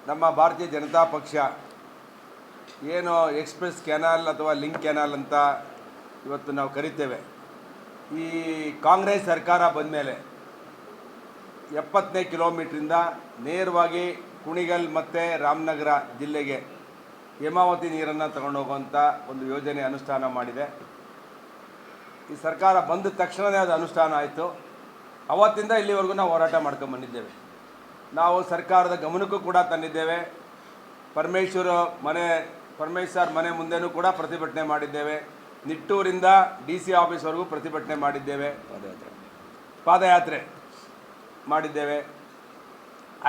ನಮ್ಮ ಭಾರತೀಯ ಜನತಾ ಪಕ್ಷ ಏನು ಎಕ್ಸ್‌ಪ್ರೆಸ್ ಕೆನಾಲ್ ಅಥವಾ ಲಿಂಕ್ ಕೆನಾಲ್ ಅಂತ ಇವತ್ತು ನಾವು ಕರಿತೇವೆ, ಈ ಕಾಂಗ್ರೆಸ್ ಸರ್ಕಾರ ಬಂದ ಮೇಲೆ 70ನೇ ಕಿಲೋಮೀಟ್ರಿಂದ ನೇರವಾಗಿ ಕುಣಿಗಲ್ ಮತ್ತು ರಾಮನಗರ ಜಿಲ್ಲೆಗೆ ಹೇಮಾವತಿ ನೀರನ್ನು ತಗೊಂಡೋಗುವಂಥ ಒಂದು ಯೋಜನೆ ಅನುಷ್ಠಾನ ಮಾಡಿದೆ. ಈ ಸರ್ಕಾರ ಬಂದ ತಕ್ಷಣವೇ ಅದು ಅನುಷ್ಠಾನ ಆಯಿತು. ಅವತ್ತಿಂದ ಇಲ್ಲಿವರೆಗೂ ನಾವು ಹೋರಾಟ ಮಾಡ್ಕೊಂಡು ಬಂದಿದ್ದೇವೆ. ನಾವು ಸರ್ಕಾರದ ಗಮನಕ್ಕೂ ಕೂಡ ತಂದಿದ್ದೇವೆ. ಪರಮೇಶ್ವರ್ ಮನೆ ಮುಂದೆನೂ ಕೂಡ ಪ್ರತಿಭಟನೆ ಮಾಡಿದ್ದೇವೆ. ನಿಟ್ಟೂರಿಂದ DC ಆಫೀಸ್ವರೆಗೂ ಪ್ರತಿಭಟನೆ ಮಾಡಿದ್ದೇವೆ, ಪಾದಯಾತ್ರೆ ಮಾಡಿದ್ದೇವೆ.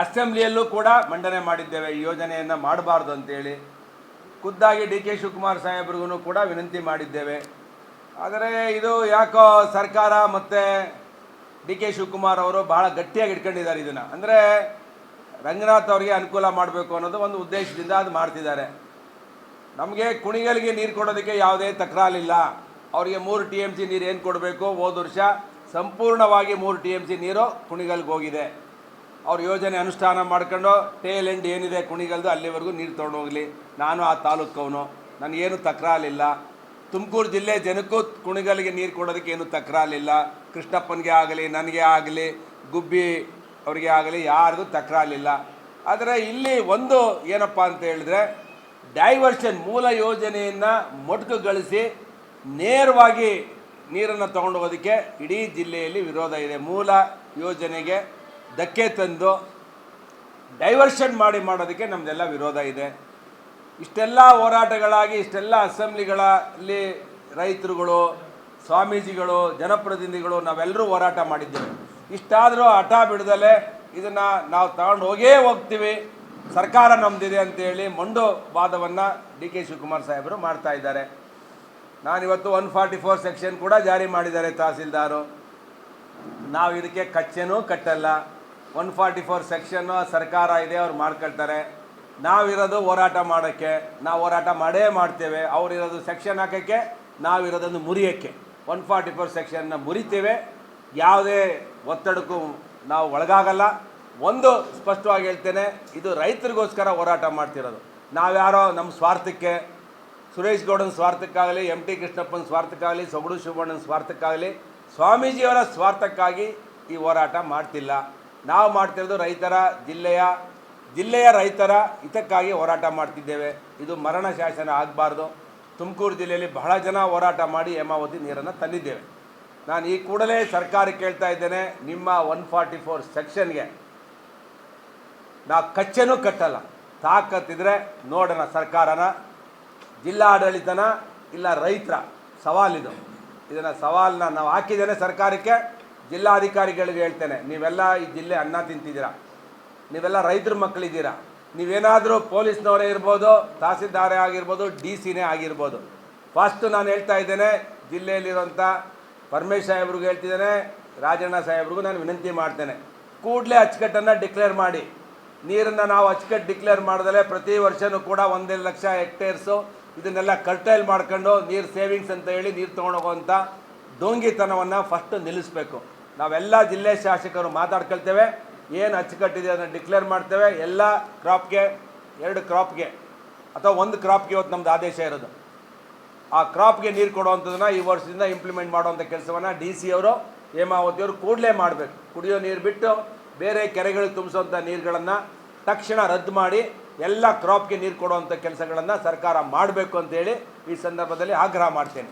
ಅಸೆಂಬ್ಲಿಯಲ್ಲೂ ಕೂಡ ಮಂಡನೆ ಮಾಡಿದ್ದೇವೆ, ಈ ಯೋಜನೆಯನ್ನು ಮಾಡಬಾರ್ದು ಅಂತೇಳಿ. ಖುದ್ದಾಗಿ DK ಶಿವಕುಮಾರ್ ಸಾಹೇಬ್ರಿಗೂ ಕೂಡ ವಿನಂತಿ ಮಾಡಿದ್ದೇವೆ. ಆದರೆ ಇದು ಯಾಕೋ ಸರ್ಕಾರ ಮತ್ತು DK ಶಿವಕುಮಾರ್ ಅವರು ಭಾಳ ಗಟ್ಟಿಯಾಗಿ ಇಟ್ಕೊಂಡಿದ್ದಾರೆ ಇದನ್ನು. ಅಂದರೆ ರಂಗನಾಥ್ ಅವರಿಗೆ ಅನುಕೂಲ ಮಾಡಬೇಕು ಅನ್ನೋದು ಒಂದು ಉದ್ದೇಶದಿಂದ ಅದು ಮಾಡ್ತಿದ್ದಾರೆ. ನಮಗೆ ಕುಣಿಗಲ್ಗೆ ನೀರು ಕೊಡೋದಕ್ಕೆ ಯಾವುದೇ ತಕರಾರಿಲ್ಲ. ಅವರಿಗೆ 3 TMC ನೀರು ಏನು ಕೊಡಬೇಕು, ಹೋದ ವರ್ಷ ಸಂಪೂರ್ಣವಾಗಿ 3 TMC ನೀರು ಕುಣಿಗಲ್ಗೆ ಹೋಗಿದೆ. ಅವ್ರ ಯೋಜನೆ ಅನುಷ್ಠಾನ ಮಾಡ್ಕೊಂಡು ಟೇಲ್ ಎಂಡ್ ಏನಿದೆ ಕುಣಿಗಲ್ದು ಅಲ್ಲಿವರೆಗೂ ನೀರು ತೊಗೊಂಡು ಹೋಗಲಿ. ನಾನು ಆ ತಾಲೂಕವನು, ನನಗೇನು ತಕರಾರಿಲ್ಲ. ತುಮಕೂರು ಜಿಲ್ಲೆ ಜನಕ್ಕೂ ಕುಣಿಗಲ್ಗೆ ನೀರು ಕೊಡೋದಕ್ಕೆ ಏನು ತಕರಾರಿಲ್ಲ. ಕೃಷ್ಣಪ್ಪನಿಗೆ ಆಗಲಿ, ನನಗೆ ಆಗಲಿ, ಗುಬ್ಬಿ ಅವರಿಗೆ ಆಗಲಿ, ಯಾರಿಗೂ ತಕರಾರಿಲ್ಲ. ಆದರೆ ಇಲ್ಲಿ ಒಂದು ಏನಪ್ಪ ಅಂತ ಹೇಳಿದ್ರೆ, ಡೈವರ್ಷನ್, ಮೂಲ ಯೋಜನೆಯನ್ನು ಮೊಟಕುಗೊಳಿಸಿ ನೇರವಾಗಿ ನೀರನ್ನು ತಗೊಂಡು ಹೋಗೋದಕ್ಕೆ ಇಡೀ ಜಿಲ್ಲೆಯಲ್ಲಿ ವಿರೋಧ ಇದೆ. ಮೂಲ ಯೋಜನೆಗೆ ಧಕ್ಕೆ ತಂದು ಡೈವರ್ಷನ್ ಮಾಡೋದಕ್ಕೆ ನಮ್ಮದೆಲ್ಲ ವಿರೋಧ ಇದೆ. ಇಷ್ಟೆಲ್ಲ ಹೋರಾಟಗಳಾಗಿ, ಇಷ್ಟೆಲ್ಲ ಅಸೆಂಬ್ಲಿಗಳಲ್ಲಿ ರೈತರುಗಳು, ಸ್ವಾಮೀಜಿಗಳು, ಜನಪ್ರತಿನಿಧಿಗಳು ನಾವೆಲ್ಲರೂ ಹೋರಾಟ ಮಾಡಿದ್ದೇವೆ. ಇಷ್ಟಾದರೂ ಹಠ ಬಿಡದಲ್ಲೇ ಇದನ್ನು ನಾವು ತಗೊಂಡು ಹೋಗ್ತೀವಿ, ಸರ್ಕಾರ ನಮ್ಮದಿದೆ ಅಂತೇಳಿ ಮೊಂಡು ವಾದವನ್ನು DK ಶಿವಕುಮಾರ್ ಸಾಹೇಬರು ಮಾಡ್ತಾ ಇದ್ದಾರೆ. ನಾನಿವತ್ತು 144 ಸೆಕ್ಷನ್ ಕೂಡ ಜಾರಿ ಮಾಡಿದ್ದಾರೆ ತಹಸೀಲ್ದಾರು. ನಾವು ಇದಕ್ಕೆ ಕಚ್ಚೆನೂ ಕಟ್ಟಲ್ಲ. 144 ಸೆಕ್ಷನ್ನು ಸರ್ಕಾರ ಇದೆ, ಅವ್ರು ಮಾಡ್ಕೊಳ್ತಾರೆ. ನಾವಿರೋದು ಹೋರಾಟ ಮಾಡೋಕ್ಕೆ, ನಾವು ಹೋರಾಟ ಮಾಡೇ ಮಾಡ್ತೇವೆ. ಅವರಿರೋದು ಸೆಕ್ಷನ್ ಹಾಕೋಕ್ಕೆ, ನಾವಿರೋದನ್ನು ಮುರಿಯೋಕ್ಕೆ. 144 ಸೆಕ್ಷನ್ನ ಮುರಿತೇವೆ. ಯಾವುದೇ ಒತ್ತಡಕ್ಕೂ ನಾವು ಒಳಗಾಗಲ್ಲ. ಒಂದು ಸ್ಪಷ್ಟವಾಗಿ ಹೇಳ್ತೇನೆ, ಇದು ರೈತರಿಗೋಸ್ಕರ ಹೋರಾಟ ಮಾಡ್ತಿರೋದು. ನಾವ್ಯಾರೋ ನಮ್ಮ ಸ್ವಾರ್ಥಕ್ಕೆ, ಸುರೇಶ್ ಗೌಡನ ಸ್ವಾರ್ಥಕ್ಕಾಗಲಿ, MT ಕೃಷ್ಣಪ್ಪನ ಸ್ವಾರ್ಥಕ್ಕಾಗಲಿ, ಸೊಗಡು ಶಿವಣ್ಣನ ಸ್ವಾರ್ಥಕ್ಕಾಗಲಿ, ಸ್ವಾಮೀಜಿಯವರ ಸ್ವಾರ್ಥಕ್ಕಾಗಿ ಈ ಹೋರಾಟ ಮಾಡ್ತಿಲ್ಲ. ನಾವು ಮಾಡ್ತಿರೋದು ರೈತರ ಜಿಲ್ಲೆಯ ರೈತರ ಹಿತಕ್ಕಾಗಿ ಹೋರಾಟ ಮಾಡ್ತಿದ್ದೇವೆ. ಇದು ಮರಣ ಶಾಸನ ಆಗಬಾರ್ದು. ತುಮಕೂರು ಜಿಲ್ಲೆಯಲ್ಲಿ ಬಹಳ ಜನ ಹೋರಾಟ ಮಾಡಿ ಹೇಮಾವತಿ ನೀರನ್ನು ತಂದಿದ್ದೇವೆ. ನಾನು ಈ ಕೂಡಲೇ ಸರ್ಕಾರಕ್ಕೆ ಕೇಳ್ತಾ ಇದ್ದೇನೆ, ನಿಮ್ಮ 144 ಸೆಕ್ಷನ್ಗೆ ನಾವು ಕಚ್ಚೆನೂ ಕಟ್ಟಲ್ಲ. ತಾಕತ್ತಿದ್ರೆ ನೋಡೋಣ, ಸರ್ಕಾರನ, ಜಿಲ್ಲಾಡಳಿತನ, ಇಲ್ಲ ರೈತರ ಸವಾಲಿದು. ಇದನ್ನು ಸವಾಲನ್ನ ನಾವು ಹಾಕಿದ್ದೇನೆ ಸರ್ಕಾರಕ್ಕೆ. ಜಿಲ್ಲಾಧಿಕಾರಿಗಳಿಗೆ ಹೇಳ್ತೇನೆ, ನೀವೆಲ್ಲ ಈ ಜಿಲ್ಲೆ ಅನ್ನ ತಿಂತಿದ್ದೀರಾ, ನೀವೆಲ್ಲ ರೈತರ ಮಕ್ಕಳಿದ್ದೀರಾ. ನೀವೇನಾದರೂ ಪೊಲೀಸ್ನವರೇ ಇರ್ಬೋದು, ತಹಸೀಲ್ದಾರೇ ಆಗಿರ್ಬೋದು, DCನೇ ಆಗಿರ್ಬೋದು. ಫಸ್ಟು ನಾನು ಹೇಳ್ತಾ ಇದ್ದೇನೆ, ಜಿಲ್ಲೆಯಲ್ಲಿರುವಂಥ ಪರಮೇಶ್ ಸಾಹೇಬ್ರಿಗೂ ಹೇಳ್ತಿದ್ದೇನೆ, ರಾಜಣ್ಣ ಸಾಹೇಬ್ರಿಗೂ ನಾನು ವಿನಂತಿ ಮಾಡ್ತೇನೆ, ಕೂಡಲೇ ಅಚ್ಚುಕಟ್ಟನ್ನು ಡಿಕ್ಲೇರ್ ಮಾಡಿ. ನೀರನ್ನು ನಾವು ಅಚ್ಚುಕಟ್ಟು ಡಿಕ್ಲೇರ್ ಮಾಡಿದ್ರೆ ಪ್ರತಿ ವರ್ಷವೂ ಕೂಡ 1 ಲಕ್ಷ ಹೆಕ್ಟೇರ್ಸು ಇದನ್ನೆಲ್ಲ ಕರ್ಟೈಲ್ ಮಾಡ್ಕೊಂಡು ನೀರು ಸೇವಿಂಗ್ಸ್ ಅಂತ ಹೇಳಿ ನೀರು ತೊಗೊಂಡೋಗುವಂಥ ಡೋಂಗಿತನವನ್ನು ಫಸ್ಟು ನಿಲ್ಲಿಸಬೇಕು. ನಾವೆಲ್ಲ ಜಿಲ್ಲೆ ಶಾಸಕರು ಮಾತಾಡ್ಕೊಳ್ತೇವೆ, ಏನು ಅಚ್ಚುಕಟ್ಟಿದೆ ಅದನ್ನು ಡಿಕ್ಲೇರ್ ಮಾಡ್ತೇವೆ. ಎಲ್ಲ ಕ್ರಾಪ್ಗೆ, 2 ಕ್ರಾಪ್ಗೆ ಅಥವಾ 1 ಕ್ರಾಪ್ಗೆ ಇವತ್ತು ನಮ್ಮದು ಆದೇಶ ಇರೋದು. ಆ ಕ್ರಾಪ್ಗೆ ನೀರು ಕೊಡುವಂಥದ್ದನ್ನು ಈ ವರ್ಷದಿಂದ ಇಂಪ್ಲಿಮೆಂಟ್ ಮಾಡುವಂಥ ಕೆಲಸವನ್ನು DC ಅವರು, ಹೇಮಾವತಿಯವರು ಕೂಡಲೇ ಮಾಡಬೇಕು. ಕುಡಿಯೋ ನೀರು ಬಿಟ್ಟು ಬೇರೆ ಕೆರೆಗಳಿಗೆ ತುಂಬಿಸುವಂಥ ನೀರುಗಳನ್ನು ತಕ್ಷಣ ರದ್ದು ಮಾಡಿ ಎಲ್ಲ ಕ್ರಾಪ್ಗೆ ನೀರು ಕೊಡುವಂಥ ಕೆಲಸಗಳನ್ನು ಸರ್ಕಾರ ಮಾಡಬೇಕು ಅಂತೇಳಿ ಈ ಸಂದರ್ಭದಲ್ಲಿ ಆಗ್ರಹ ಮಾಡ್ತೇನೆ.